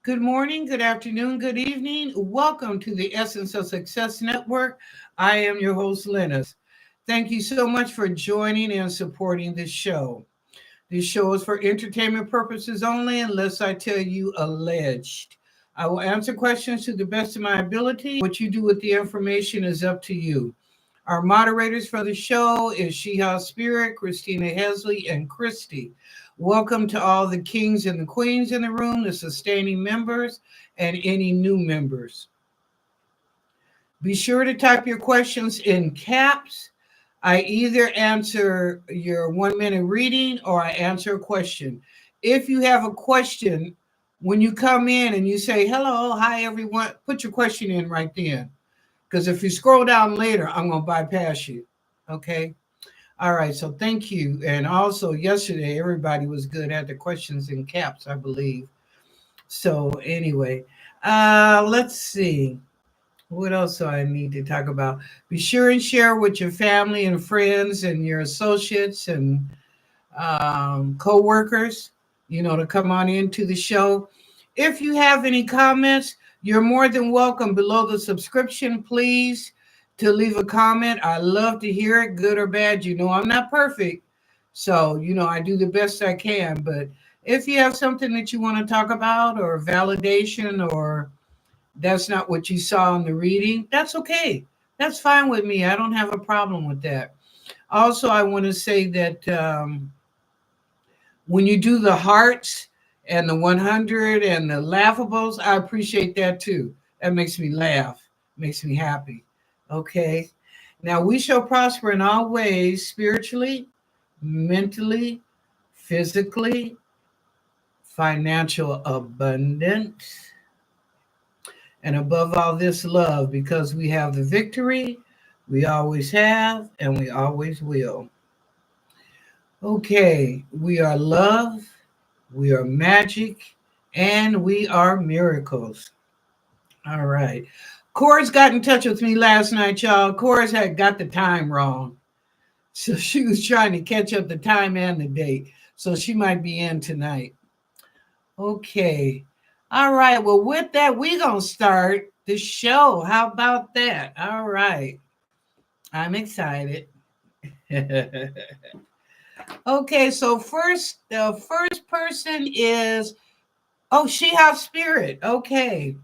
Good morning, good afternoon, good evening. Welcome to the Essence of Success Network. I am your host, Lennis. Thank you so much for joining and supporting this show. This show is for entertainment purposes only, unless I tell you alleged. I will answer questions to the best of my ability. What you do with the information is up to you. Our moderators for the show is Sheha Spirit, Christina Hesley, and Christy. Welcome to all the kings and the queens in the room, the sustaining members, and any new members. Be sure to type your questions in caps. I either answer your 1 minute reading or I answer a question. If you have a question, when you come in and you say, hello, hi, everyone, put your question in right then. Because if you scroll down later, I'm going to bypass you. Okay. All right. So thank you. And also, yesterday, everybody was good at the questions in caps, I believe. So, anyway, let's see. What else do I need to talk about? Be sure and share with your family and friends and your associates and co-workers, to come on into the show. If you have any comments, you're more than welcome below the subscription, please, to leave a comment. I love to hear it, good or bad. I'm not perfect. So, I do the best I can. But if you have something that you want to talk about or validation or that's not what you saw in the reading, that's okay. That's fine with me. I don't have a problem with that. Also, I want to say that when you do the hearts and the 100 and the laughables, I appreciate that too. That makes me laugh, makes me happy. Okay. Now we shall prosper in all ways spiritually, mentally, physically, financial abundance, and above all this, love, because we have the victory, we always have, and we always will. Okay, we are love, we are magic, and we are miracles. All right. Cora's got in touch with me last night, y'all. Cora's had got the time wrong. So she was trying to catch up the time and the date. So she might be in tonight. Okay. All right. Well, with that, we're going to start the show. How about that? All right. I'm excited. Okay. So the first person is, oh, She House Spirit. Okay.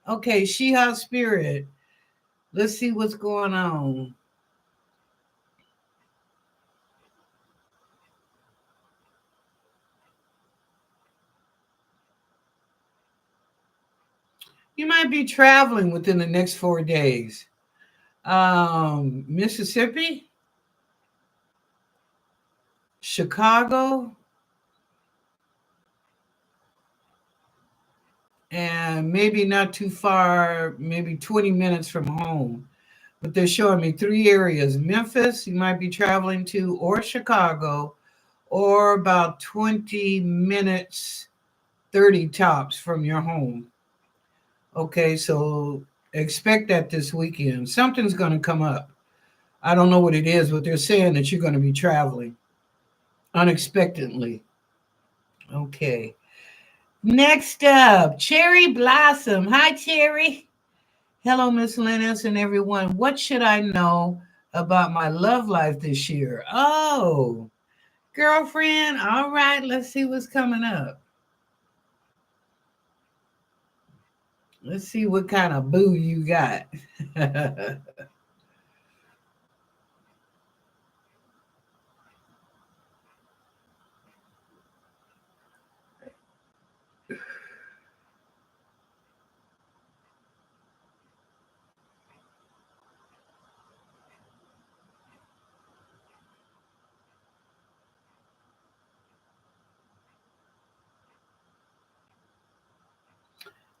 Okay. She House Spirit. Let's see what's going on. You might be traveling within the next 4 days. Mississippi, Chicago, and maybe not too far, maybe 20 minutes from home. But they're showing me three areas: Memphis, you might be traveling to, or Chicago, or about 20 minutes, 30 tops from your home. Okay, so expect that this weekend. Something's going to come up. I don't know what it is, but they're saying that you're going to be traveling unexpectedly. Okay. Next up, Cherry Blossom. Hi, Cherry. Hello, Miss Lennis and everyone. What should I know about my love life this year? Oh, girlfriend. All right, let's see what's coming up. Let's see what kind of boo you got.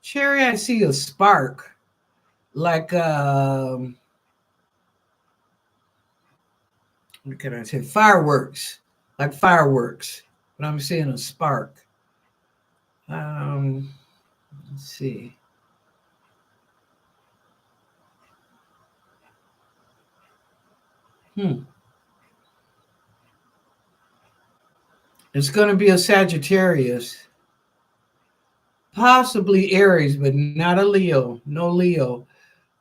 Cherry, I see a spark, like what can I say? Fireworks, like fireworks. But I'm seeing a spark. Um, let's see. Hmm. It's going to be a Sagittarius. Possibly Aries, but not a Leo. No Leo.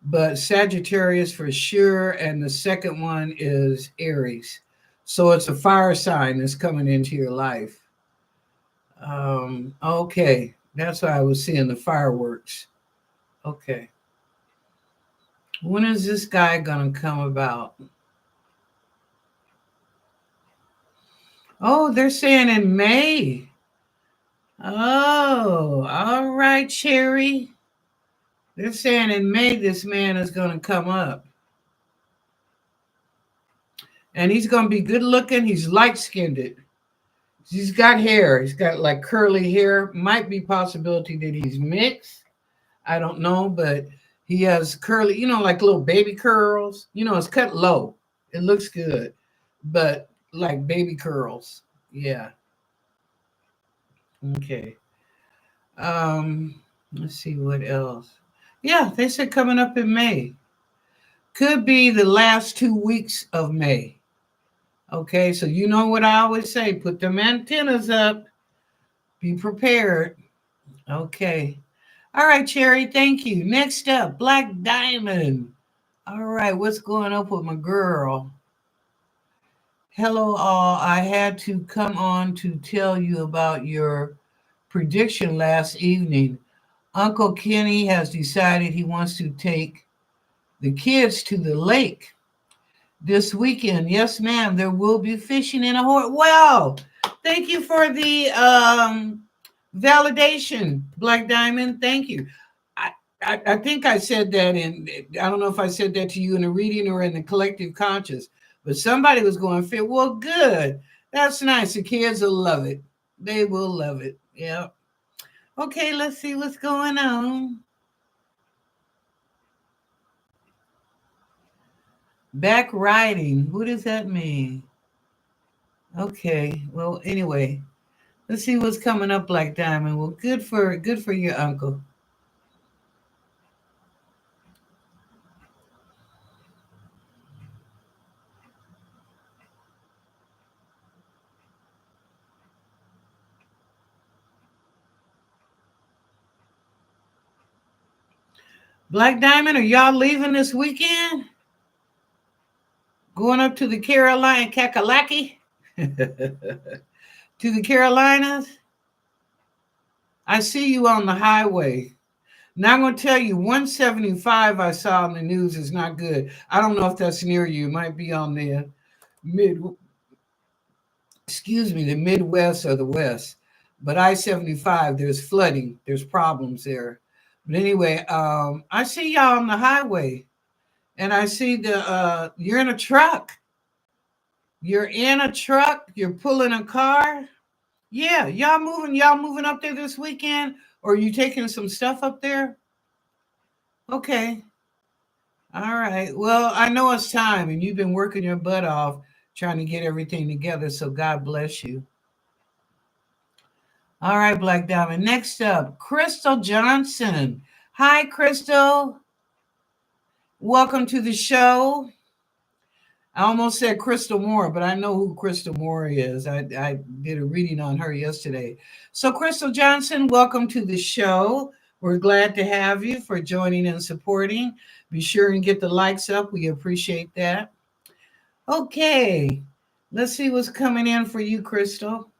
But Sagittarius for sure. And the second one is Aries. So it's a fire sign that's coming into your life. Okay. That's why I was seeing the fireworks. Okay. When is this guy going to come about? Oh, they're saying in May. Oh, all right, Cherry. They're saying in May this man is going to come up. And he's going to be good looking. He's light skinned. He's got hair. He's got like curly hair. Might be possibility that he's mixed. I don't know, but he has curly, like little baby curls. It's cut low. It looks good, but like baby curls. Yeah. Okay. Let's see what else. Yeah, they said coming up in May. Could be the last 2 weeks of May. Okay, so you know what I always say, put them antennas up. Be prepared. Okay. All right, Cherry, thank you. Next up, Black Diamond. All right, what's going up with my girl? Hello, all. I had to come on to tell you about your prediction last evening. Uncle Kenny has decided he wants to take the kids to the lake this weekend. Yes, ma'am. There will be fishing in a horse. Wow. Thank you for the validation, Black Diamond. Thank you. I think I said that I don't know if I said that to you in a reading or in the collective conscious, but somebody was going fit. Well, good. That's nice. The kids will love it. They will love it. Yeah. Okay, let's see what's going on. Back riding. What does that mean? Okay. Well, anyway, let's see what's coming up, Black Diamond. Well, good for your uncle. Black Diamond, are y'all leaving this weekend? Going up to the Carolina Kakalaki? To the Carolinas? I see you on the highway. Now I'm going to tell you, 175 I saw in the news is not good. I don't know if that's near you. It might be on the mid, the Midwest or the West. But I-75, there's flooding. There's problems there. But anyway, I see y'all on the highway. And I see you're in a truck. You're in a truck. You're pulling a car. Yeah, y'all moving up there this weekend, or are you taking some stuff up there? Okay. All right. Well, I know it's time and you've been working your butt off trying to get everything together, so God bless you. All right, Black Diamond. Next up, Crystal Johnson. Hi, Crystal. Welcome to the show. I almost said Crystal Moore, but I know who Crystal Moore is. I did a reading on her yesterday. So, Crystal Johnson, welcome to the show. We're glad to have you for joining and supporting. Be sure and get the likes up. We appreciate that. Okay, let's see what's coming in for you, Crystal.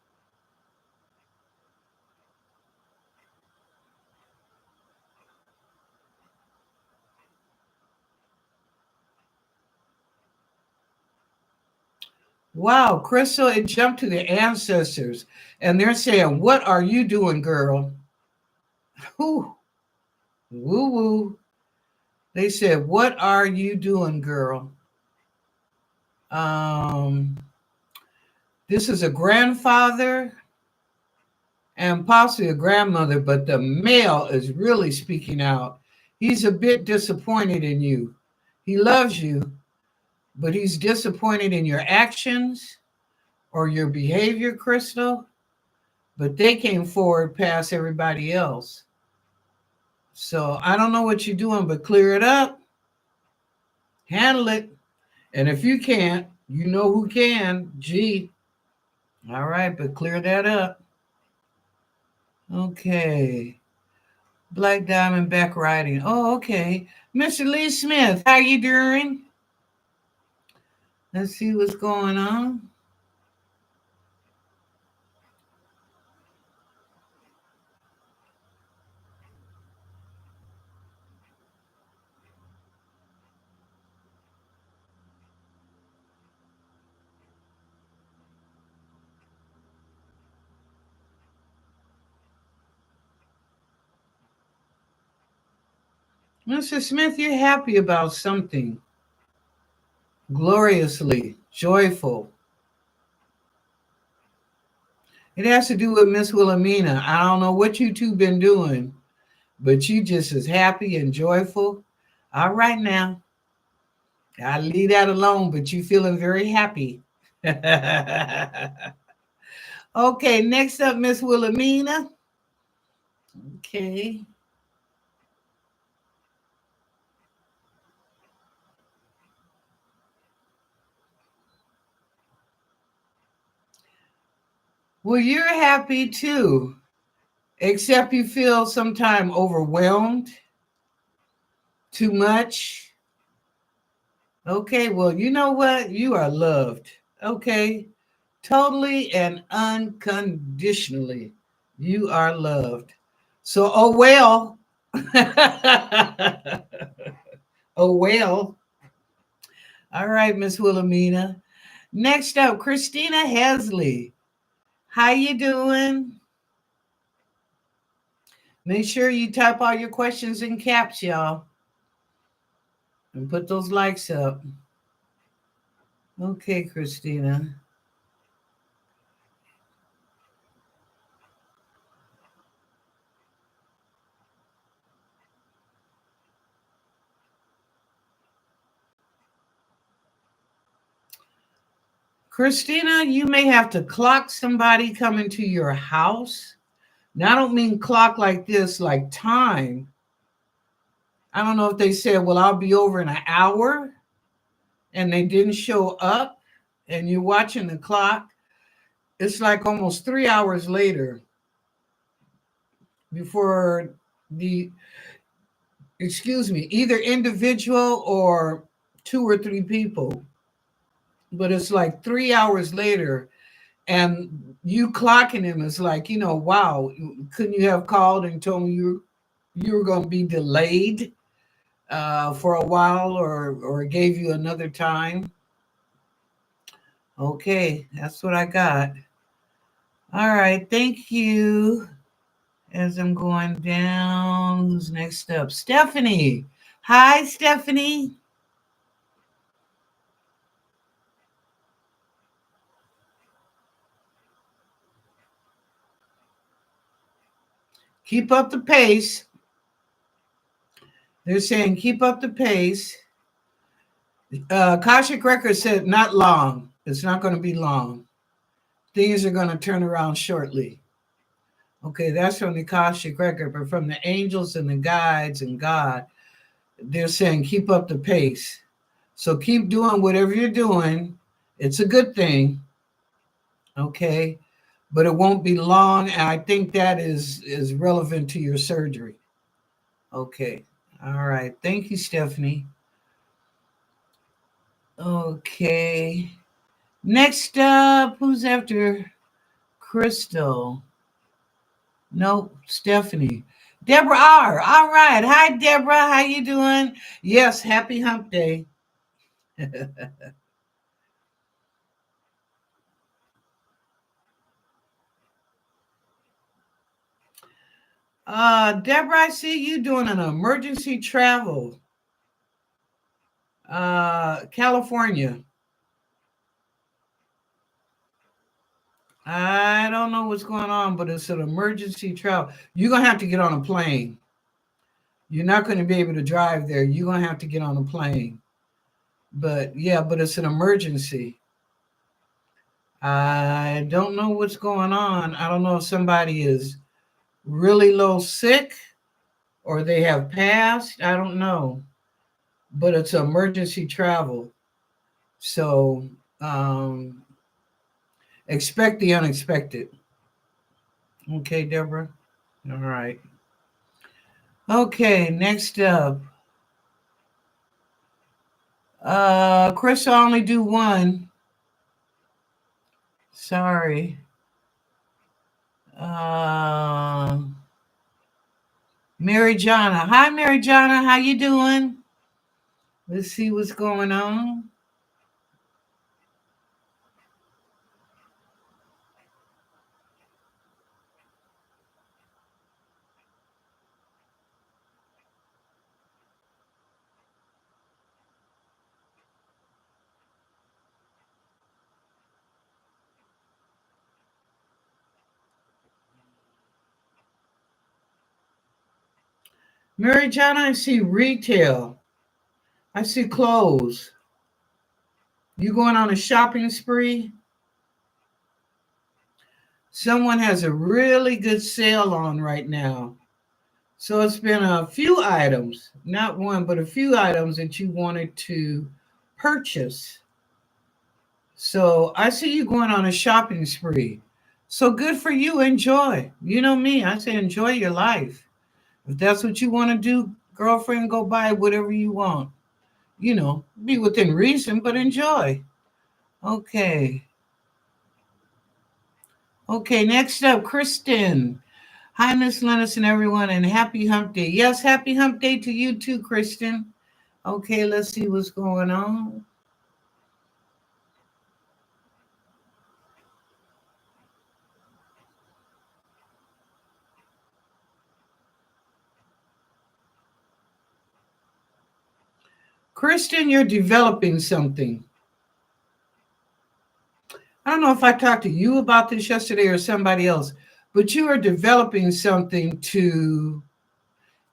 Wow, Crystal, it jumped to the ancestors, and they're saying, "What are you doing, girl?" Whew, woo woo. They said, "What are you doing, girl?" Um, this is a grandfather and possibly a grandmother, but the male is really speaking out. He's a bit disappointed in you. He loves you, but he's disappointed in your actions or your behavior, Crystal. But they came forward past everybody else. So I don't know what you're doing, but clear it up, handle it. And if you can't, you know who can. Gee. All right, but clear that up. Okay. Black Diamondback writing. Oh, okay. Mr. Lee Smith, how you doing? Let's see what's going on. Mr. Smith, you're happy about something. Gloriously, joyful. It has to do with Miss Wilhelmina. I don't know what you two been doing, but you just as happy and joyful. All right now. I leave that alone, but you feeling very happy. Okay, next up, Miss Wilhelmina. Okay. Well, you're happy too, except you feel sometimes overwhelmed, too much. Okay, well, you know what? You are loved. Okay, totally and unconditionally. You are loved. So, oh well. Oh well. All right, Miss Wilhelmina. Next up, Christina Hesley. How you doing? Make sure you type all your questions in caps, y'all, and put those likes up. Okay, Christina. Christina, you may have to clock somebody coming to your house. Now, I don't mean clock like this, like time. I don't know if they said, well, I'll be over in an hour and they didn't show up and you're watching the clock. It's like almost 3 hours later before the, excuse me, either individual or two or three people. But it's like 3 hours later and you clocking him is like, wow, couldn't you have called and told me you were going to be delayed for a while or gave you another time? Okay, that's what I got. All right, thank you. As I'm going down, who's next up? Stephanie. Hi, Stephanie. Keep up the pace. They're saying keep up the pace. Kashik Records said not long. It's not going to be long. Things are going to turn around shortly. Okay, that's from the Kashik Record, but from the angels and the guides and God, they're saying keep up the pace. So keep doing whatever you're doing. It's a good thing. Okay, but it won't be long. And I think that is relevant to your surgery. Okay. All right. Thank you, Stephanie. Okay. Next up, who's after Crystal? Nope, Stephanie. Deborah R. All right. Hi, Deborah. How you doing? Yes, happy hump day. Deborah, I see you doing an emergency travel. California. I don't know what's going on, but it's an emergency travel. You're gonna have to get on a plane. You're not going to be able to drive there. You're going to have to get on a plane. But yeah, but it's an emergency. I don't know what's going on. I don't know if somebody is really low sick or they have passed. I don't know. But it's emergency travel. So expect the unexpected. Okay, Deborah? All right. Okay, next up. Chris, I only do one. Sorry. Uh, Mary Jonna. Hi, Mary Jonna. How you doing? Let's see what's going on. Mary Jonna, I see retail. I see clothes. You going on a shopping spree? Someone has a really good sale on right now. So it's been a few items, not one, but a few items that you wanted to purchase. So I see you going on a shopping spree. So good for you. Enjoy. You know me. I say enjoy your life. If that's what you want to do, girlfriend, go buy whatever you want. Be within reason, but enjoy. Okay. Okay, next up, Kristen. Hi, Miss Lennis and everyone, and happy hump day. Yes, happy hump day to you too, Kristen. Okay, let's see what's going on. Kristen, you're developing something. I don't know if I talked to you about this yesterday or somebody else, but you are developing something to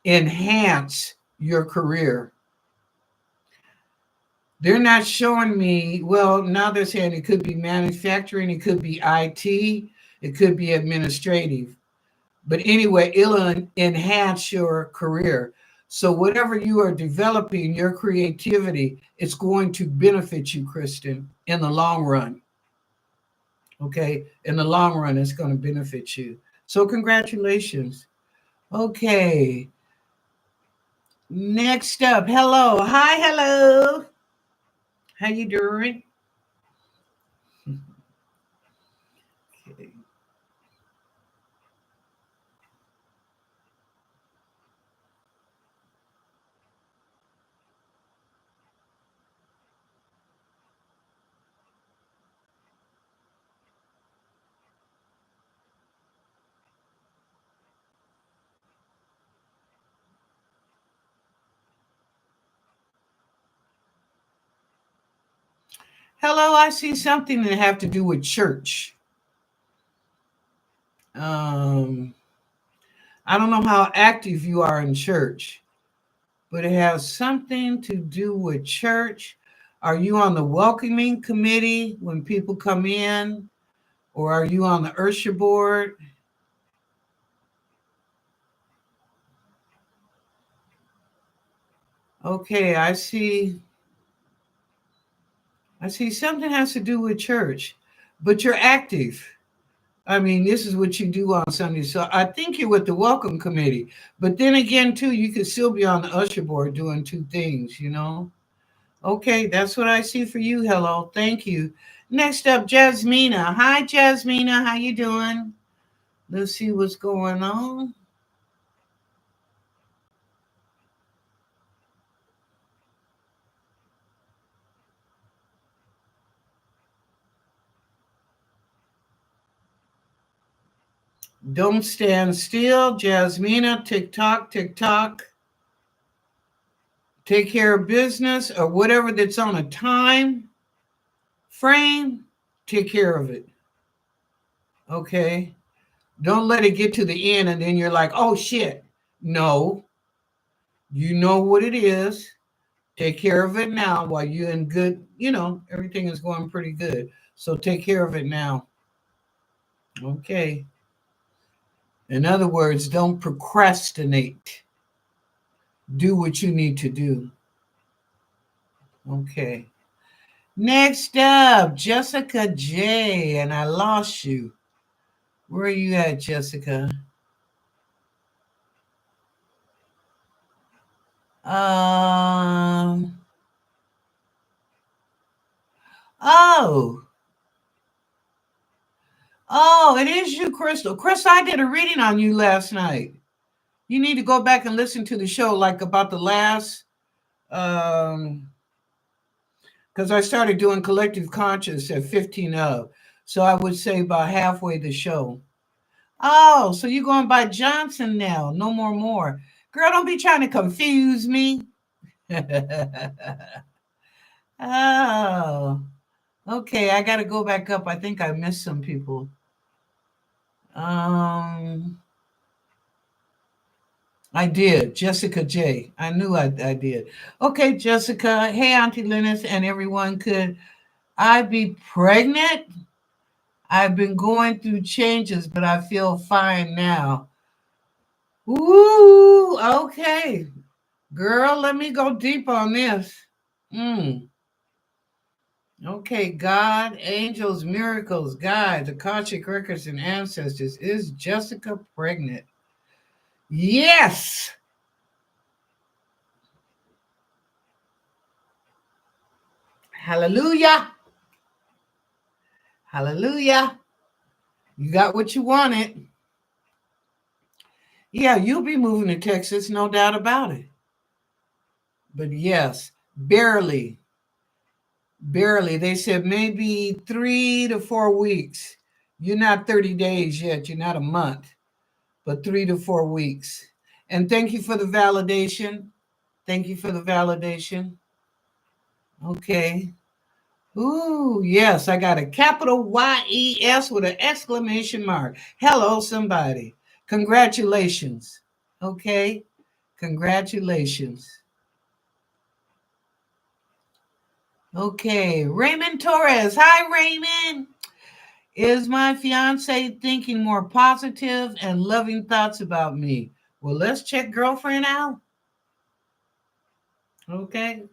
enhance your career. They're not showing me, well, now they're saying it could be manufacturing, it could be IT, it could be administrative. But anyway, it'll enhance your career. So whatever you are developing, your creativity, it's going to benefit you, Kristen, in the long run. Okay. In the long run, it's going to benefit you. So congratulations. Okay. Next up. Hello. Hi, hello. How you doing? Okay. Hello, I see something that have to do with church. Um, I don't know how active you are in church, but it has something to do with church. Are you on the welcoming committee when people come in, or are you on the usher board? Okay, I see something has to do with church, but you're active. I mean, this is what you do on Sunday. So I think you're with the welcome committee. But then again, too, you could still be on the usher board doing two things. Okay, that's what I see for you. Hello. Thank you. Next up, Jasmina. Hi, Jasmina. How you doing? Let's see what's going on. Don't stand still, Jasmina. Tick tock, tick tock. Take care of business or whatever that's on a time frame. Take care of it. Okay. Don't let it get to the end and then you're like, oh shit. No, you know what it is. Take care of it now while you're in good, everything is going pretty good. So take care of it now. Okay. In other words, don't procrastinate. Do what you need to do. Okay. Next up, Jessica J. And I lost you. Where are you at, Jessica? Um. Oh. Oh, it is you, Crystal. Crystal, I did a reading on you last night. You need to go back and listen to the show, like about the last, because I started doing collective conscious at 15 of. So I would say about halfway the show. Oh, so you're going by Johnson now. No more more. Girl, don't be trying to confuse me. Oh, okay. I got to go back up. I think I missed some people. Um, I did. Jessica J. I knew I did. Okay, Jessica. Hey, Auntie Linus and everyone. Could I be pregnant? I've been going through changes, but I feel fine now. Ooh, okay. Girl, let me go deep on this. Mm. Okay, God, angels, miracles, guides, Akashic records, and ancestors. Is Jessica pregnant? Yes. Hallelujah. Hallelujah. You got what you wanted. Yeah, you'll be moving to Texas, no doubt about it. But yes, barely, barely. They said maybe 3 to 4 weeks. You're not 30 days yet. You're not a month, but 3 to 4 weeks. And thank you for the validation. Thank you for the validation. Okay. Ooh, yes, I got a capital YES with an exclamation mark. Hello, somebody. Congratulations. Okay. Congratulations. Okay. Raymond Torres. Hi, Raymond. Is my fiance thinking more positive and loving thoughts about me? Well, let's check girlfriend out. Okay.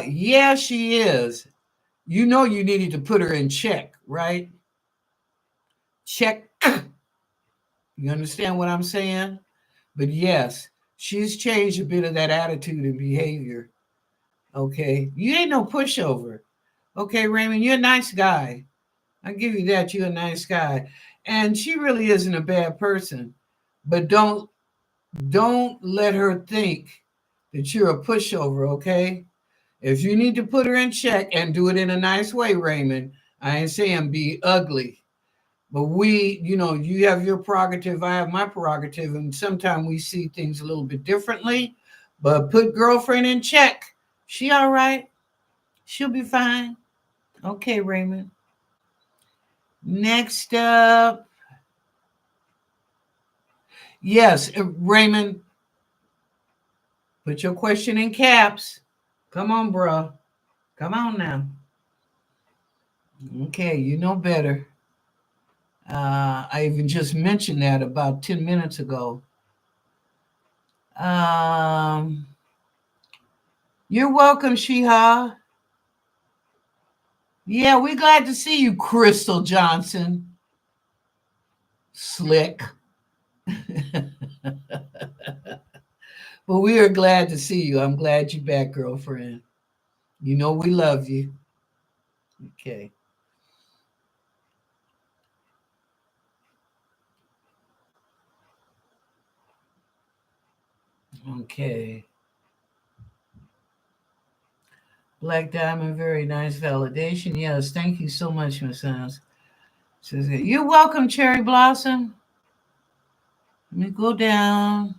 Yeah, she is. You know you needed to put her in check, right? Check. You understand what I'm saying? But yes, she's changed a bit of that attitude and behavior. Okay. You ain't no pushover. Okay, Raymond, you're a nice guy. I give you that. You're a nice guy. And she really isn't a bad person. But don't let her think that you're a pushover, okay? If you need to put her in check and do it in a nice way, Raymond, I ain't saying be ugly. But you have your prerogative, I have my prerogative, and sometimes we see things a little bit differently. But put girlfriend in check. She all right. She'll be fine. Okay, Raymond. Next up, yes, Raymond, put your question in caps. Come on, bro. Come on now. Okay, you know better. I even just mentioned that about 10 minutes ago. Um, you're welcome, Shiha. Yeah, we're glad to see you, Crystal Johnson. Slick. But we are glad to see you. I'm glad you're back, girlfriend. You know we love you. Okay. Okay. Black Diamond, very nice validation. Yes, thank you so much, Miss Hans. You're welcome, Cherry Blossom. Let me go down.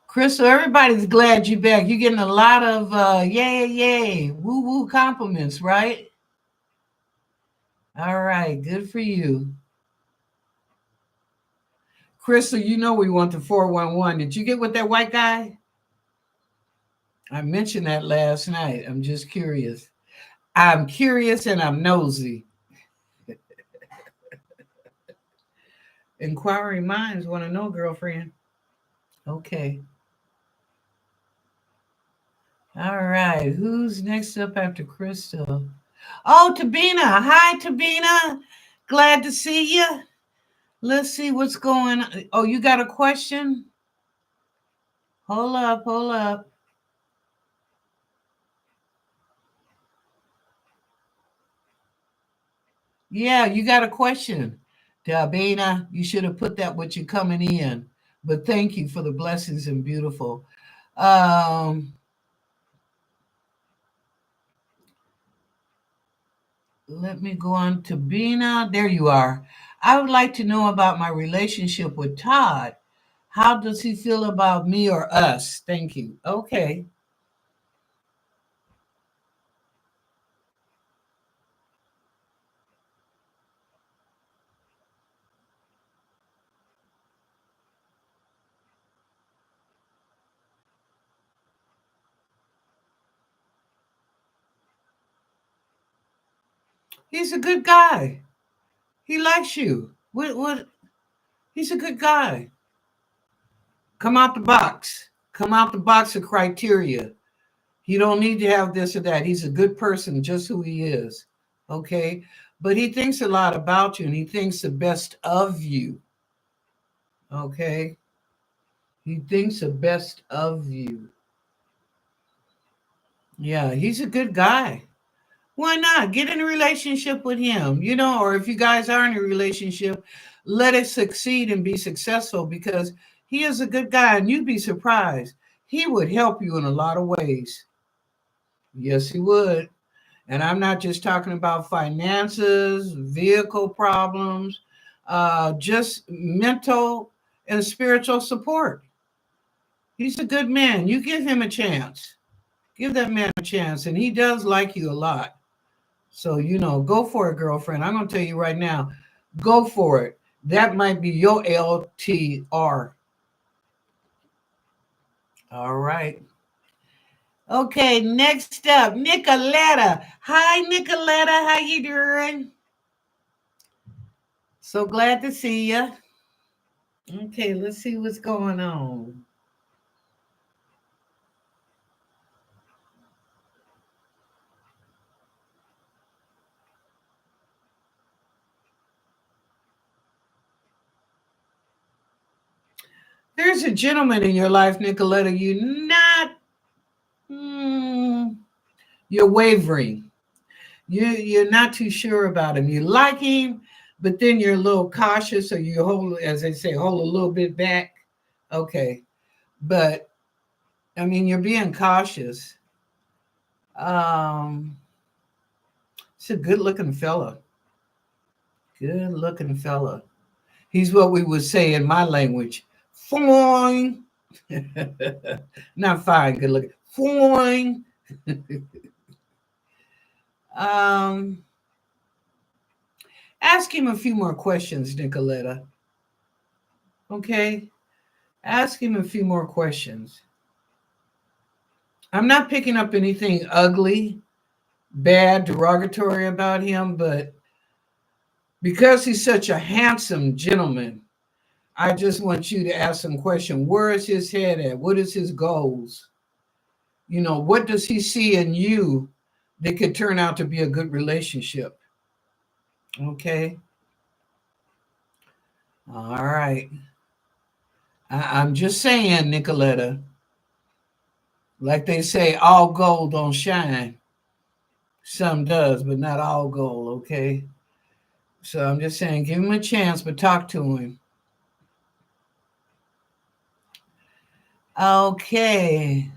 Crystal, everybody's glad you're back. You're getting a lot of yay, yay, woo woo compliments, right? All right, good for you. Crystal, you know we want the 411. Did you get with that white guy? I mentioned that last night. I'm just curious. I'm curious and I'm nosy. Inquiring minds want to know, girlfriend. Okay. All right. Who's next up after Crystal? Oh, Tabina. Hi, Tabina. Glad to see you. Let's see what's going on. Oh, you got a question? Hold up, hold up. Yeah, you got a question. Tabina, you should have put that with you coming in. But thank you for the blessings and beautiful. Um, Let me go on to Bina. There you are. I would like to know about my relationship with Todd. How does he feel about me or us? Thank you. Okay. He's a good guy. He likes you. What he's a good guy. Come out the box. Come out the box of criteria. You don't need to have this or that. He's a good person, just who he is. Okay. But he thinks a lot about you and he thinks the best of you. Okay. He thinks the best of you. Yeah, he's a good guy. Why not? Get in a relationship with him, or if you guys are in a relationship, let it succeed and be successful because he is a good guy and you'd be surprised. He would help you in a lot of ways. Yes, he would. And I'm not just talking about finances, vehicle problems, just mental and spiritual support. He's a good man. You give him a chance. Give that man a chance. And he does like you a lot. So, go for it, girlfriend. I'm going to tell you right now, go for it. That might be your LTR. All right. Okay, next up, Nicoletta. Hi, Nicoletta. How you doing? So glad to see you. Okay, let's see what's going on. There's a gentleman in your life, Nicoletta. Hmm, you're wavering. You're not too sure about him. You like him, but then you're a little cautious, so you hold, as they say, hold a little bit back. Okay, but I mean, you're being cautious. Um, it's a good-looking fella. Good-looking fella. He's what we would say in my language, fine. Not fine, good looking. Fine. um, Ask him a few more questions, Nicoletta. Okay? Ask him a few more questions. I'm not picking up anything ugly, bad, derogatory about him, but because he's such a handsome gentleman, I just want you to ask him a question. Where is his head at? What is his goals? What does he see in you that could turn out to be a good relationship? Okay. All right. I'm just saying, Nicoletta, like they say, all gold don't shine. Some does, but not all gold, okay? So I'm just saying, give him a chance, but talk to him. Okay.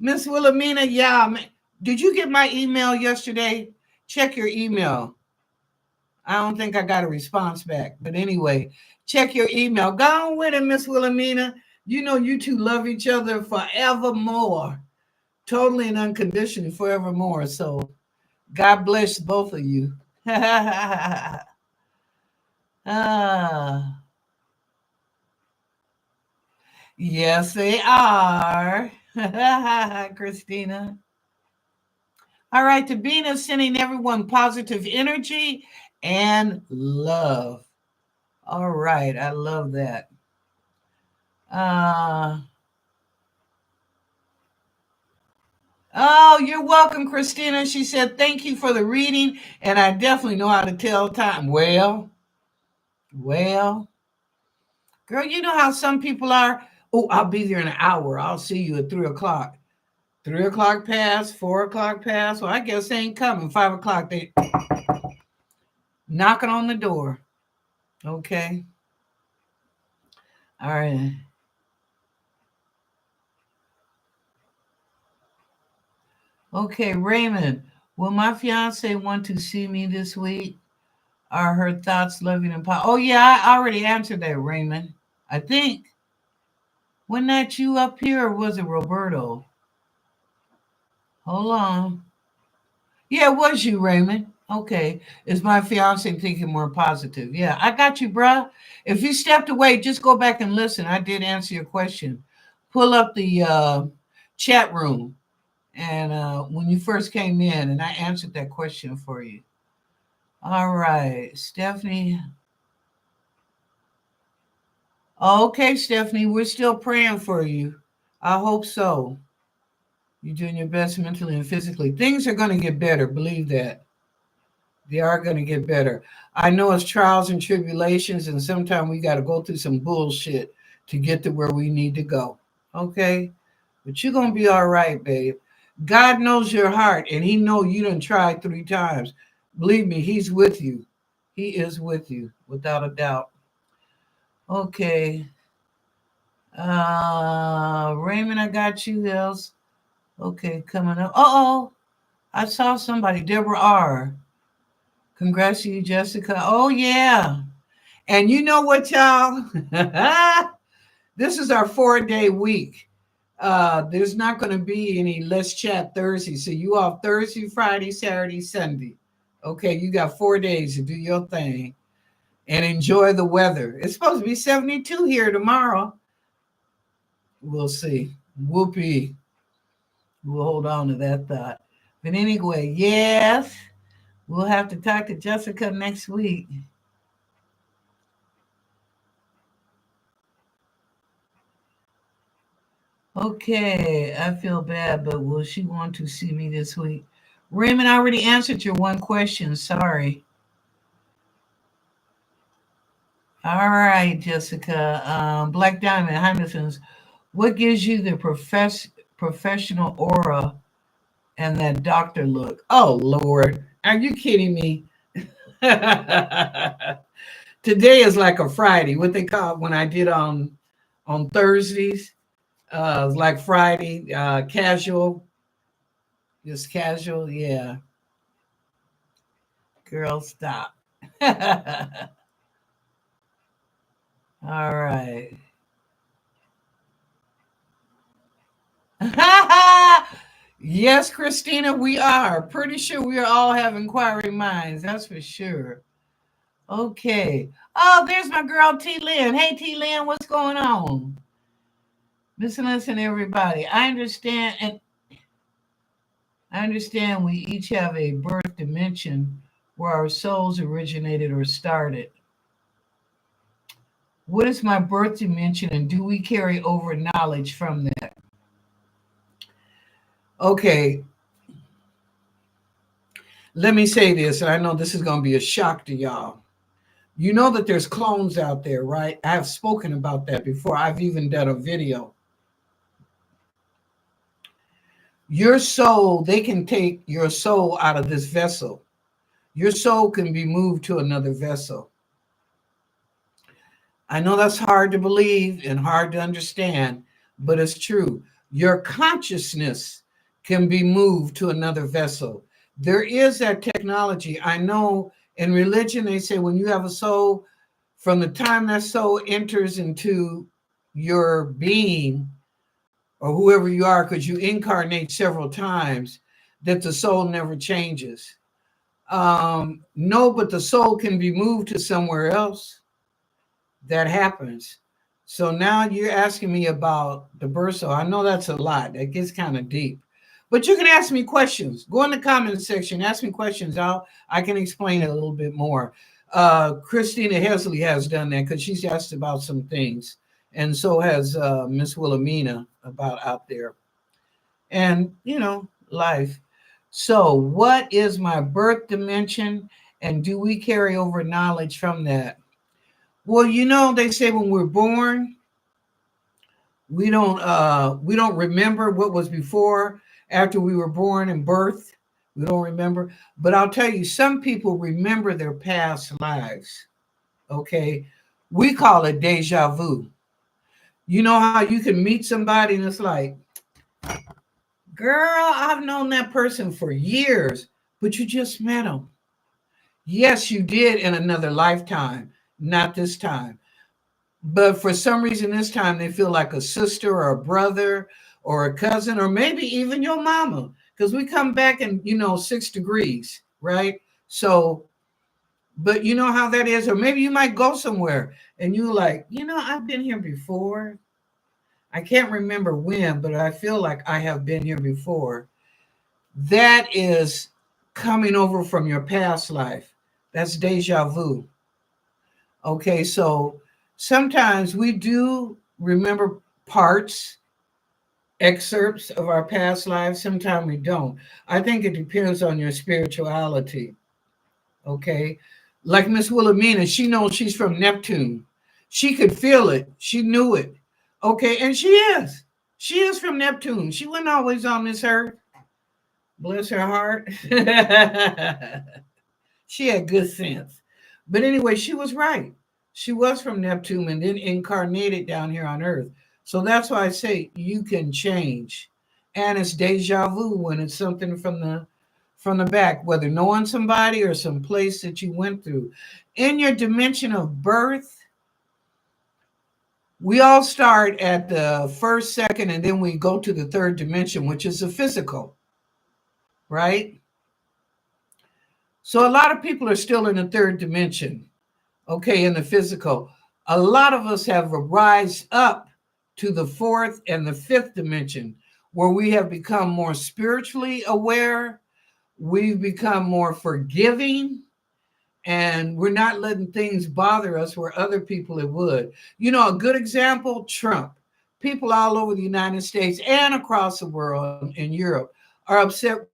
Miss Wilhelmina, yeah. Did you get my email yesterday? Check your email. I don't think I got a response back. But anyway, check your email. Go on with it, Miss Wilhelmina. You know you two love each other forevermore. Totally and unconditionally forevermore. So God bless both of you. ah, yes, they are. Christina. All right, Tabina sending everyone positive energy and love. All right, I love that. Uh, oh, you're welcome, Christina. She said, thank you for the reading, and I definitely know how to tell time. Well, girl, you know how some people are. Oh, I'll be there in an hour. I'll see you at 3 o'clock. 3 o'clock pass, 4 o'clock pass. Well, I guess they ain't coming. 5 o'clock, they knocking on the door. Okay. All right. Okay, Raymond. Will my fiance want to see me this week? Are her thoughts loving and positive? Oh yeah, I already answered that, Raymond. I think. Wasn't that you up here, or was it Roberto? Hold on. Yeah, it was you, Raymond. Okay. Is my fiance thinking more positive? Yeah, I got you, bruh. If you stepped away, just go back and listen. I did answer your question. Pull up the chat room and when you first came in, and I answered that question for you. All right, Stephanie. Okay, Stephanie, we're still praying for you. I hope so. You're doing your best mentally and physically. Things are going to get better. Believe that. They are going to get better. I know it's trials and tribulations, and sometimes we got to go through some bullshit to get to where we need to go. Okay? But you're going to be all right, babe. God knows your heart, and He know you done tried 3 times. Believe me, He's with you. He is with you, without a doubt. Okay. Raymond, I got you. Who else? Okay, coming up. Uh-oh. I saw somebody. Deborah R. Congrats to you, Jessica. Oh, yeah. And you know what, y'all? This is our 4-day week. There's not going to be any Let's Chat Thursday. So you off Thursday, Friday, Saturday, Sunday. Okay, you got 4 days to do your thing and enjoy the weather. It's supposed to be 72 here tomorrow. We'll see. Whoopee. We'll hold on to that thought. But anyway, yes, we'll have to talk to Jessica next week. Okay, I feel bad, but will she want to see me this week? Raymond, I already answered your one question. Sorry. All right, Jessica. Black Diamond, Henderson's. What gives you the professional aura and that doctor look? Oh, Lord. Are you kidding me? Today is like a Friday. What they call when I did on Thursdays. It's like Friday, casual, just casual. Yeah, girl, stop. All right. Yes, Christina, we are. Pretty sure we are all have inquiring minds. That's for sure. Okay. Oh, there's my girl T Lynn. Hey T Lynn, what's going on? Listen, everybody. I understand we each have a birth dimension where our souls originated or started. What is my birth dimension and do we carry over knowledge from that? Okay, let me say this, and I know this is going to be a shock to y'all. You know that there's clones out there, right? I've spoken about that before. I've even done a video. Your soul, they can take your soul out of this vessel. Your soul can be moved to another vessel. I know that's hard to believe and hard to understand, but it's true. Your consciousness can be moved to another vessel. There is that technology. I know in religion, they say when you have a soul, from the time that soul enters into your being or whoever you are, because you incarnate several times, that the soul never changes. No, but the soul can be moved to somewhere else. That happens. So now you're asking me about the birth soul. I know that's a lot. That gets kind of deep. But you can ask me questions. Go in the comment section, ask me questions. I can explain it a little bit more. Christina Hesley has done that because she's asked about some things, and so has Miss Wilhelmina about out there, and life. So, what is my birth dimension, and do we carry over knowledge from that? Well, they say when we're born, we don't remember what was before, after we were born and birth. We don't remember. But I'll tell you, some people remember their past lives. Okay. We call it deja vu. You know how you can meet somebody and it's like, girl, I've known that person for years, but you just met them. Yes, you did in another lifetime, not this time. But for some reason, this time they feel like a sister or a brother or a cousin or maybe even your mama, because we come back in 6 degrees, right? So, but you know how that is, or maybe you might go somewhere and you like, I've been here before. I can't remember when, but I feel like I have been here before. That is coming over from your past life. That's deja vu. Okay, so sometimes we do remember parts, excerpts of our past lives. Sometimes we don't. I think it depends on your spirituality. Okay, like Miss Wilhelmina, she knows she's from Neptune. She could feel it. She knew it. Okay, and she is. She is from Neptune. She wasn't always on this earth. Bless her heart. She had good sense. But anyway, she was right. She was from Neptune and then incarnated down here on Earth. So that's why I say you can change. And it's deja vu when it's something from the back, whether knowing somebody or some place that you went through. In your dimension of birth, we all start at the first, second, and then we go to the third dimension, which is the physical, right? So a lot of people are still in the third dimension, okay, in the physical. A lot of us have rise up to the fourth and the fifth dimension where we have become more spiritually aware. We've become more forgiving and we're not letting things bother us where other people it would. A good example, Trump. People all over the United States and across the world in Europe are upset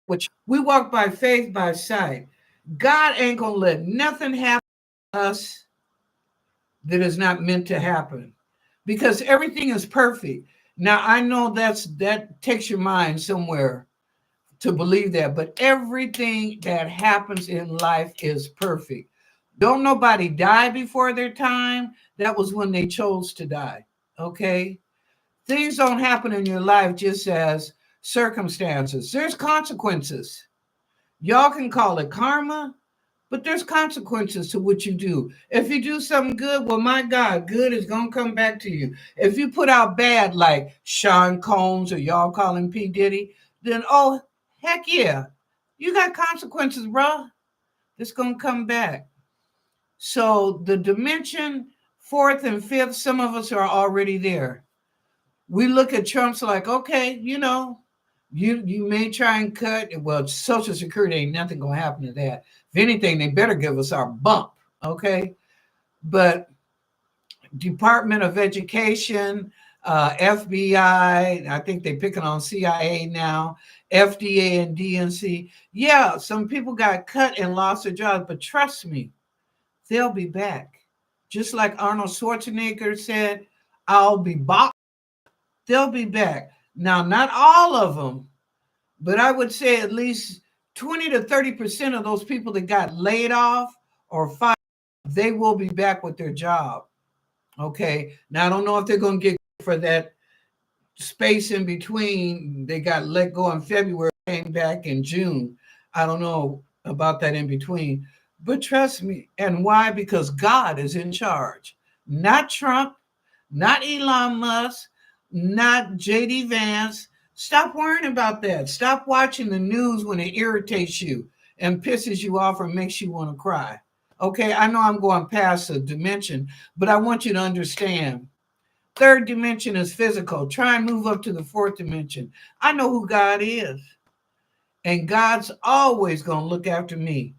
which we walk by faith by sight. God ain't gonna let nothing happen to us that is not meant to happen because everything is perfect. Now I know that takes your mind somewhere to believe that, but everything that happens in life is perfect. Don't nobody die before their time. That was when they chose to die. Okay? Things don't happen in your life just as circumstances. There's consequences. Y'all can call it karma, but there's consequences to what you do. If you do something good, well, my God, good is going to come back to you. If you put out bad, like Sean Combs or y'all call him P. Diddy, then, oh, heck yeah, you got consequences, bro. It's going to come back. So the dimension, fourth and fifth, some of us are already there. We look at Trump's like, okay, you may try and cut. Well, Social Security ain't nothing gonna happen to that. If anything, they better give us our bump, okay? But Department of Education, FBI, I think they're picking on CIA now, FDA and DNC. Yeah, some people got cut and lost their jobs, but trust me, they'll be back. Just like Arnold Schwarzenegger said, I'll be back. They'll be back. Now, not all of them, but I would say at least 20 to 30% of those people that got laid off or fired, they will be back with their job. Okay. Now, I don't know if they're going to get for that space in between. They got let go in February, came back in June. I don't know about that in between. But trust me. And why? Because God is in charge, not Trump, not Elon Musk, not JD Vance. Stop worrying about that. Stop watching the news when it irritates you and pisses you off or makes you want to cry. Okay, I know I'm going past a dimension, but I want you to understand Third dimension is physical. Try and move up to the fourth dimension. I know who God is. And God's always going to look after me,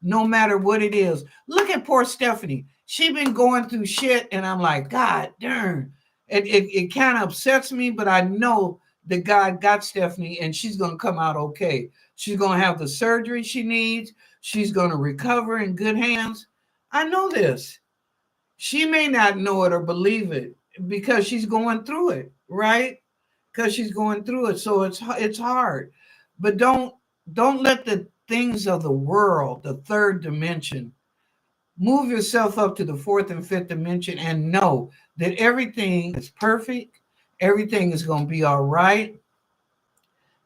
no matter what it is. Look at poor Stephanie. She been going through shit, and I'm like, God darn. It kind of upsets me, but I know that God got Stephanie, and she's going to come out okay. She's going to have the surgery she needs. She's going to recover in good hands. I know this. She may not know it or believe it because she's going through it, right? Because she's going through it, so it's hard. But don't let the things of the world, the third dimension, move yourself up to the fourth and fifth dimension and know that everything is perfect. Everything is going to be all right.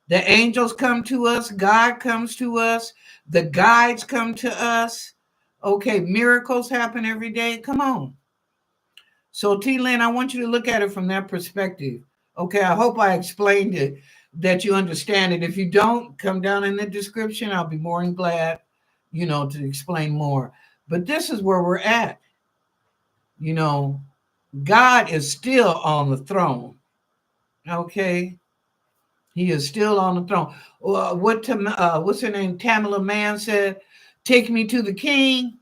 The angels come to us. God comes to us. The guides come to us. Okay, miracles happen every day. Come on. So, T. Lynn, I want you to look at it from that perspective. Okay, I hope I explained it, that you understand it. If you don't, come down in the description. I'll be more than glad, to explain more. But this is where we're at. You know, God is still on the throne. Okay, He is still on the throne. What's her name? Tamala Mann said, "Take me to the King."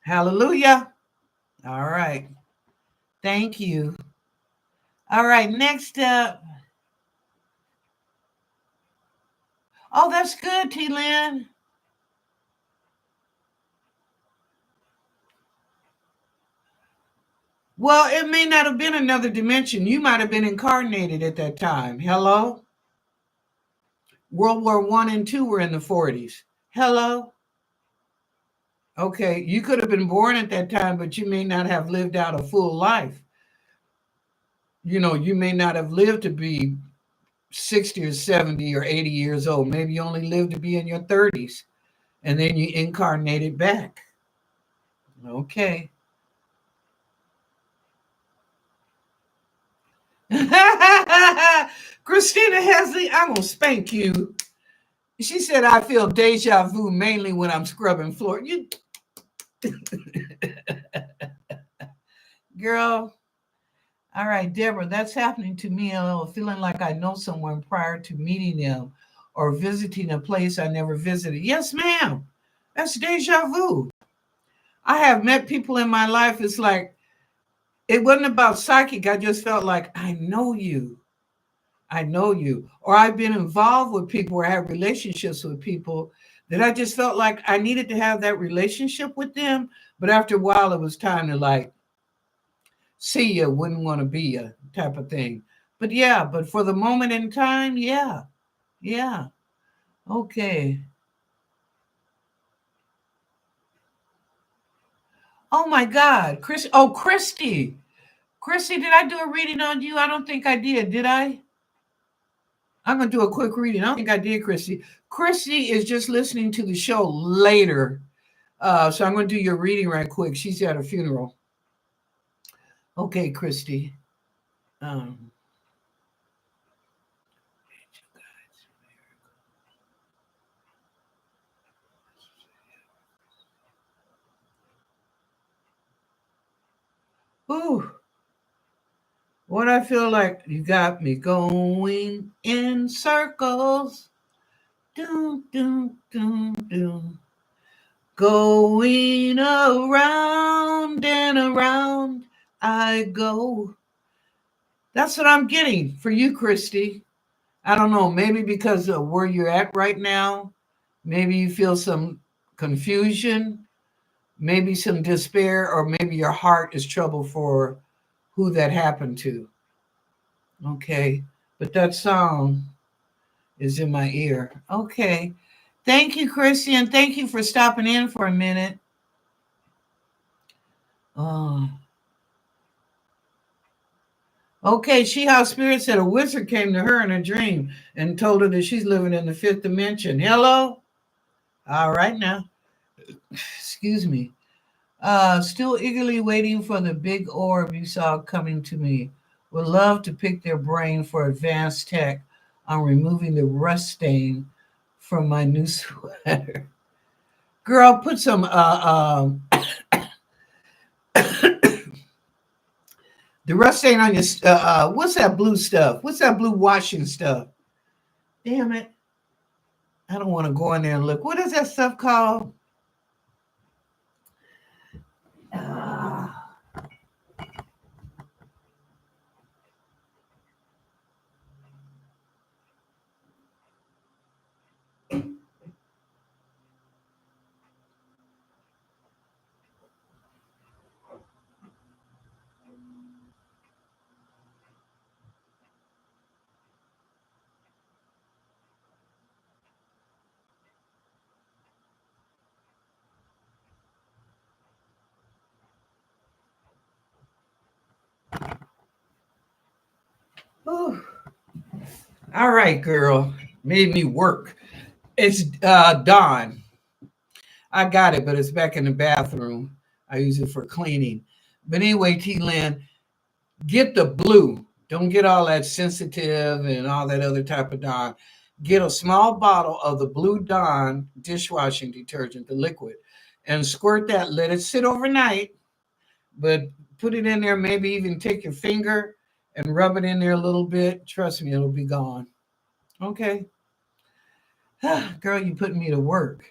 Hallelujah. All right. Thank you. All right. Next up. Oh, that's good, T. Lynn. Well, it may not have been another dimension. You might have been incarnated at that time. Hello? World War One and Two were in the 40s. Hello? Okay, you could have been born at that time, but you may not have lived out a full life. You may not have lived to be 60 or 70 or 80 years old. Maybe you only lived to be in your 30s, and then you incarnated back. Okay. Christina Hesley, I'm going to spank you. She said, I feel deja vu mainly when I'm scrubbing floor. Girl. All right, Deborah, that's happening to me. Feeling like I know someone prior to meeting them or visiting a place I never visited. Yes, ma'am. That's deja vu. I have met people in my life. It's like, it wasn't about psychic. I just felt like, I know you. I know you. Or I've been involved with people or have relationships with people that I just felt like I needed to have that relationship with them. But after a while, it was time to like, see you, wouldn't want to be you type of thing. But yeah, but for the moment in time, yeah. Yeah. Okay. Oh my God. Christy. Christy, did I do a reading on you? I don't think I did I? I'm going to do a quick reading. I don't think I did, Christy. Christy is just listening to the show later. So I'm going to do your reading right quick. She's at a funeral. Okay, Christy. Um, ooh, what I feel like you got me going in circles. Doom, doom, doom, doom. Going around and around I go. That's what I'm getting for you, Christy. I don't know, maybe because of where you're at right now. Maybe you feel some confusion, maybe some despair, or maybe your heart is troubled for who that happened to. Okay. But that song is in my ear. Okay. Thank you, Christy, and thank you for stopping in for a minute. Oh. Okay, She House Spirit said a wizard came to her in a dream and told her that she's living in the fifth dimension. Hello? All right now. Excuse me. Still eagerly waiting for the big orb you saw coming to me. Would love to pick their brain for advanced tech on removing the rust stain from my new sweater. Girl, put some The rust ain't on your, what's that blue stuff? What's that blue washing stuff? Damn it. I don't want to go in there and look. What is that stuff called? Ah. Whew. All right, girl. Made me work. It's Dawn. I got it, but it's back in the bathroom. I use it for cleaning. But anyway, T Lynn, get the blue. Don't get all that sensitive and all that other type of Dawn. Get a small bottle of the Blue Dawn dishwashing detergent, the liquid, and squirt that. Let it sit overnight, but put it in there. Maybe even take your finger and rub it in there a little bit. Trust me, it'll be gone. Okay. Girl, you putting me to work.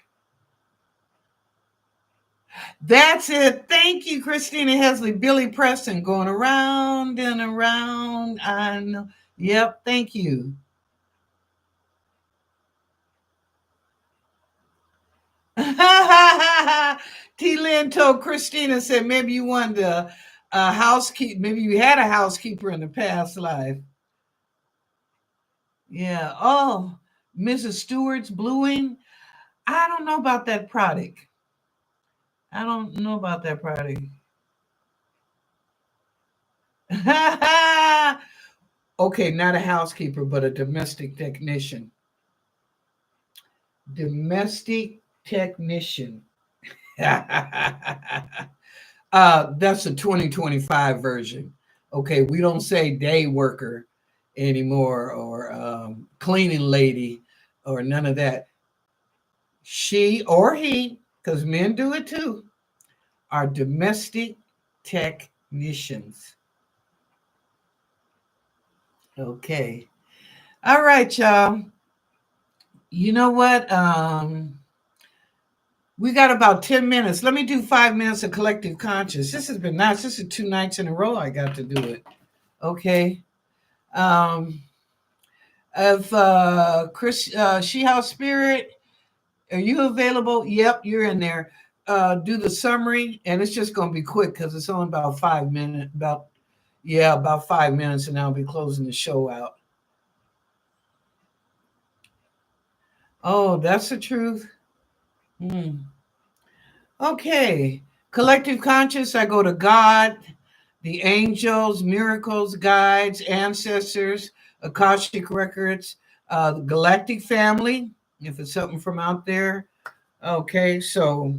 That's it. Thank you, Christina Hesley. Billy Preston going around and around. I know. Yep. Thank you. T. Lynn told Christina, said maybe you wanted a housekeeper. Maybe you had a housekeeper in the past life. Yeah. Oh, Mrs. Stewart's bluing. I don't know about that product. I don't know about that product. Okay, not a housekeeper, but a domestic technician. Domestic technician. That's a 2025 version. Okay, we don't say day worker anymore or cleaning lady or none of that. She or he, because men do it too, are domestic technicians. Okay. All right, y'all. You know what? We got about 10 minutes. Let me do 5 minutes of collective conscious. This has been nice. This is 2 nights in a row I got to do it. Okay. Um, of Chris She-House Spirit, are you available? Yep, you're in there. Do the summary, and it's just going to be quick because it's only about 5 minutes. About 5 minutes, and I'll be closing the show out. Oh, that's the truth. Hmm. Okay. Collective conscious, I go to God, the angels, miracles, guides, ancestors, Akashic records, the galactic family, if it's something from out there. Okay, so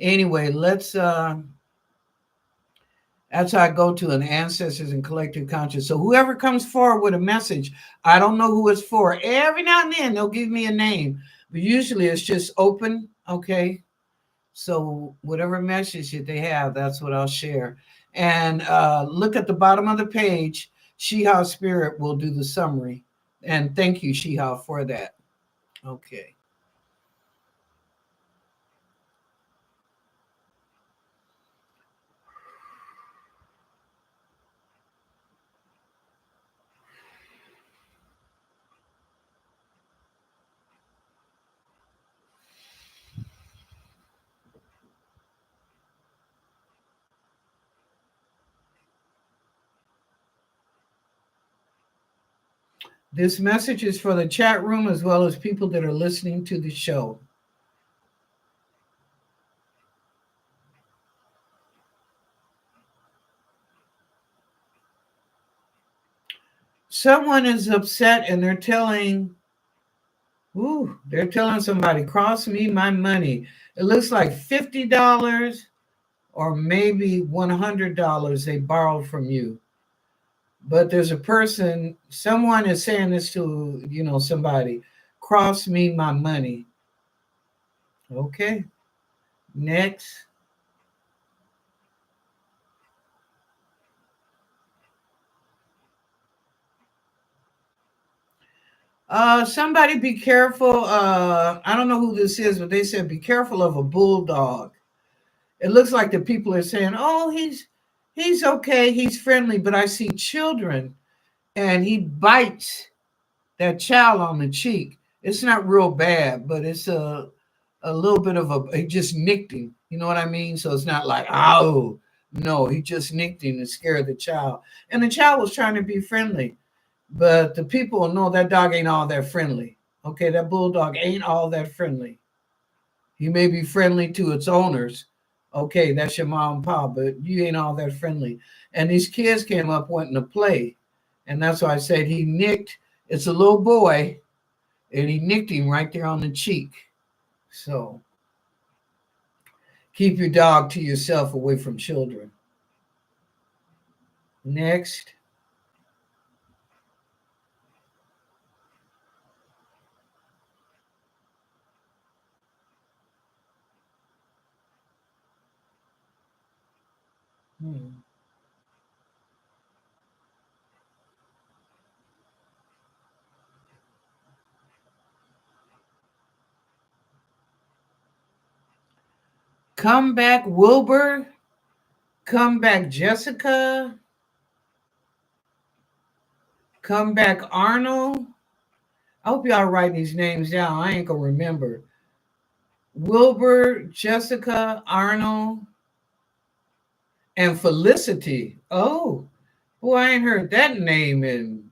anyway, that's how I go to an ancestors and collective conscious. So whoever comes forward with a message, I don't know who it's for. Every now and then they'll give me a name, but usually it's just open. Okay, so whatever message that they have, that's what I'll share. And look at the bottom of the page. Shiha Spirit will do the summary. And thank you, Shiha, for that. Okay. This message is for the chat room as well as people that are listening to the show. Someone is upset and they're telling somebody, cross me my money. It looks like $50 or maybe $100 they borrowed from you. But there's a person, someone is saying this to, somebody, cross me my money. Okay. Next. Somebody be careful. I don't know who this is, but they said be careful of a bulldog. It looks like the people are saying, "Oh, he's okay, he's friendly," but I see children and he bites that child on the cheek. It's not real bad, but it's a little bit of a he just nicked him. You know what I mean? So it's not like, oh no, he just nicked him and scared the child. And the child was trying to be friendly. But the people know that dog ain't all that friendly. Okay, that bulldog ain't all that friendly. He may be friendly to its owners. Okay, that's your mom and pop, but you ain't all that friendly. And these kids came up wanting to play. And that's why I said he nicked, it's a little boy, and he nicked him right there on the cheek. So keep your dog to yourself away from children. Next. Hmm. Come back, Wilbur. Come back, Jessica. Come back, Arnold. I hope y'all writing these names down. I ain't gonna remember. Wilbur, Jessica, Arnold, and Felicity. Oh, boy, I ain't heard that name in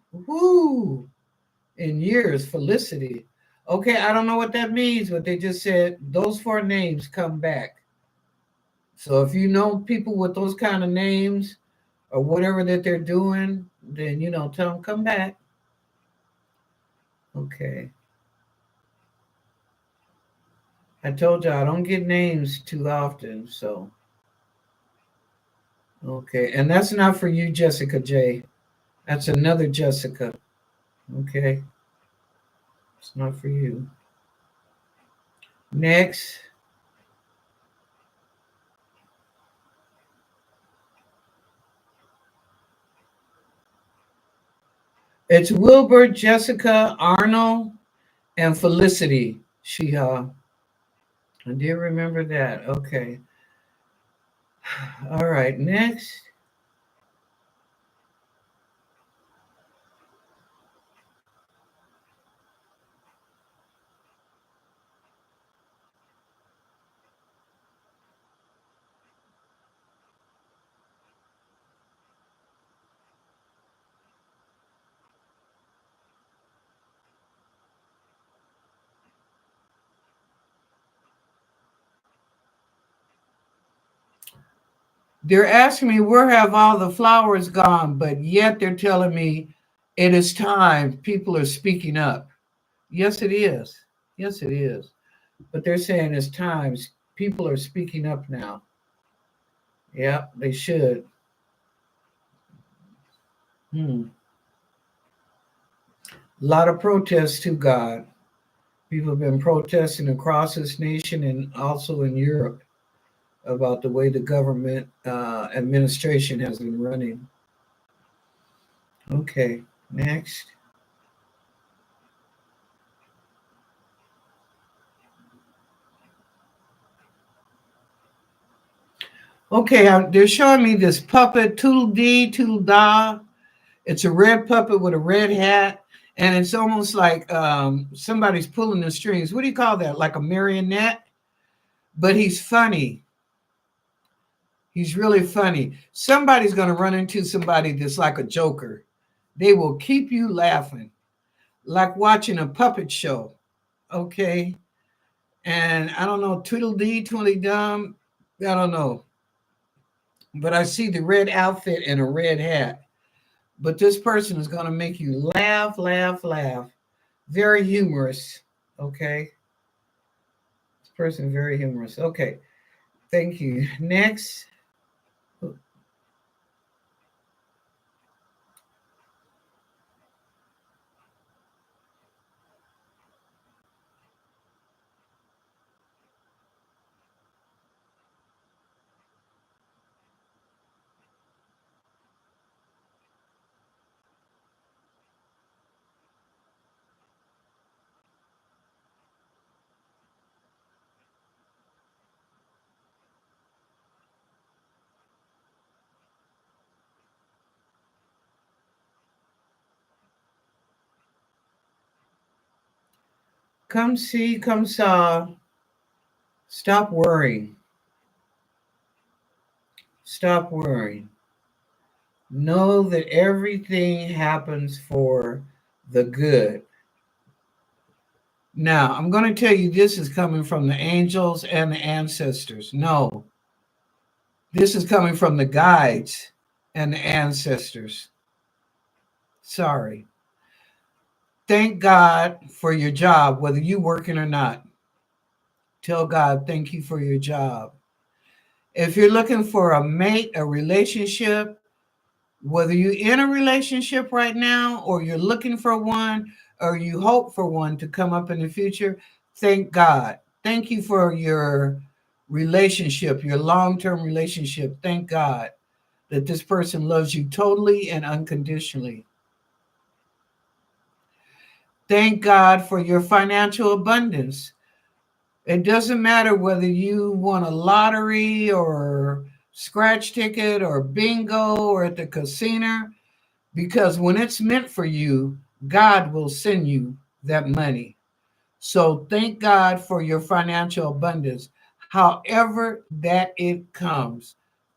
years. Felicity. Okay, I don't know what that means, but they just said those four names come back. So if you know people with those kind of names or whatever that they're doing, then tell them come back. Okay. I told you I don't get names too often, so okay. And that's not for you, Jessica J. That's another Jessica. Okay. It's not for you. Next. It's Wilbur, Jessica, Arnold, and Felicity. I did remember that. Okay. All right. Next. They're asking me where have all the flowers gone, but yet they're telling me it is time. People are speaking up. Yes, it is. Yes, it is. But they're saying it's times. People are speaking up now. Yeah, they should. Hmm. A lot of protests too, God. People have been protesting across this nation and also in Europe about the way the government administration has been running. Okay, next. Okay, they're showing me this puppet, Toodle Dee, Toodle Da. It's a red puppet with a red hat, and it's almost like somebody's pulling the strings. What do you call that? Like a marionette? But he's funny. He's really funny. Somebody's going to run into somebody that's like a joker. They will keep you laughing, like watching a puppet show. Okay. And I don't know, Tweedledee, Tweedledum, I don't know. But I see the red outfit and a red hat. But this person is going to make you laugh, laugh, laugh. Very humorous. Okay. This person is very humorous. Okay. Thank you. Next. Come see, come saw. Stop worrying. Stop worrying. Know that everything happens for the good. Now, I'm going to tell you this is coming from the angels and the ancestors. No, this is coming from the guides and the ancestors. Sorry. Thank God for your job, whether you're working or not. Tell God, thank you for your job. If you're looking for a mate, a relationship, whether you're in a relationship right now or you're looking for one or you hope for one to come up in the future, thank God. Thank you for your relationship, your long term relationship. Thank God that this person loves you totally and unconditionally. Thank God for your financial abundance. It doesn't matter whether you won a lottery or scratch ticket or bingo or at the casino, because when it's meant for you, God will send you that money. So thank God for your financial abundance, however that it comes.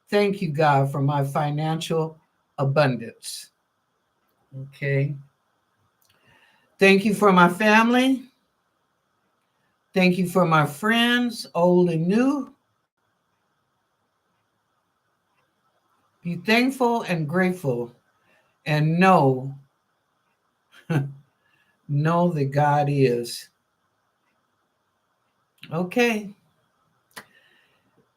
Thank you, God, for my financial abundance. Okay. Thank you for my family. Thank you for my friends, old and new. Be thankful and grateful and know that God is. Okay.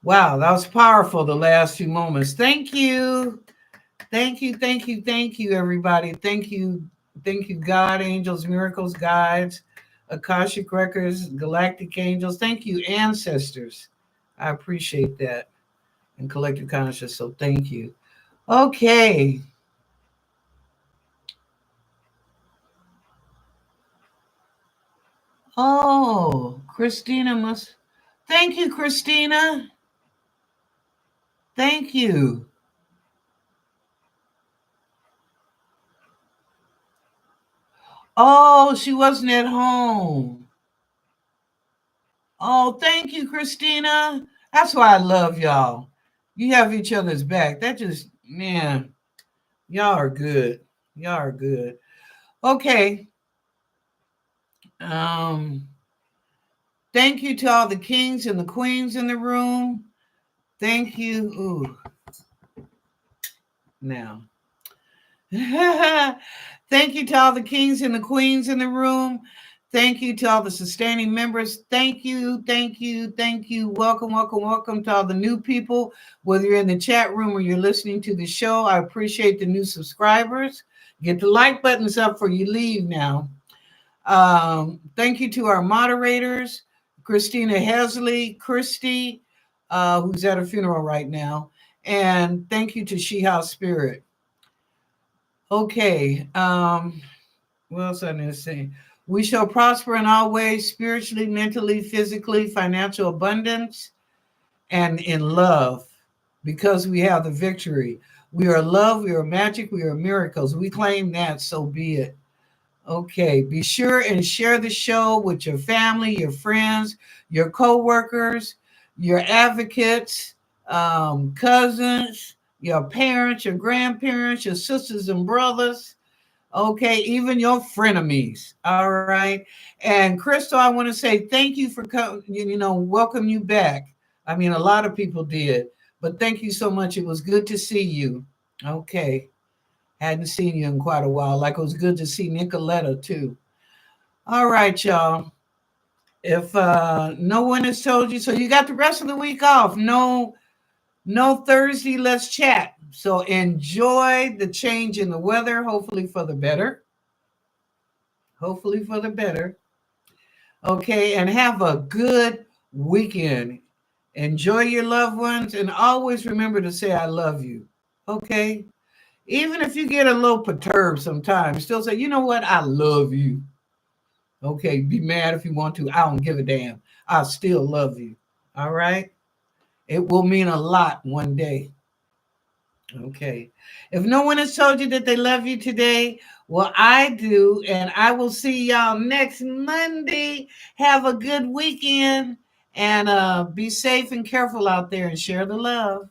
Wow, that was powerful the last few moments. Thank you. Thank you, thank you, thank you, everybody. Thank you, God, angels, miracles, guides, Akashic records, galactic angels. Thank you, ancestors. I appreciate that. And collective conscious. So thank you. Okay. Oh, Christina must. Thank you, Christina. Thank you. Oh, she wasn't at home. Oh, thank you, Christina. That's why I love y'all. You have each other's back. That just, man, y'all are good. Y'all are good. Okay. Um, Thank you to all the kings and the queens in the room. Thank you. Ooh, now. Thank you to all the kings and the queens in the room. Thank you to all the sustaining members. Thank you, thank you, thank you. Welcome, welcome, welcome to all the new people. Whether you're in the chat room or you're listening to the show, I appreciate the new subscribers. Get the like buttons up for you leave now. Thank you to our moderators, Christina Hesley, Christy, who's at a funeral right now. And thank you to She House Spirit. Okay. What else I need to say? We shall prosper in all ways, spiritually, mentally, physically, financial abundance, and in love, because we have the victory. We are love, we are magic, we are miracles. We claim that, so be it. Okay, be sure and share the show with your family, your friends, your co-workers, your advocates, cousins, your parents, your grandparents, your sisters and brothers. Okay, even your frenemies. All right. And Crystal, I want to say thank you for coming, welcome you back. I mean, a lot of people did, but thank you so much. It was good to see you. Okay. Hadn't seen you in quite a while. Like it was good to see Nicoletta too. All right, y'all. If no one has told you, so you got the rest of the week off. No Thursday, let's chat. So enjoy the change in the weather, hopefully for the better. Hopefully for the better. Okay, and have a good weekend. Enjoy your loved ones and always remember to say, I love you. Okay, even if you get a little perturbed sometimes, still say, you know what, I love you. Okay, be mad if you want to. I don't give a damn. I still love you. All right, it will mean a lot one day. Okay. If no one has told you that they love you today, well, I do. And I will see y'all next Monday. Have a good weekend and be safe and careful out there and share the love.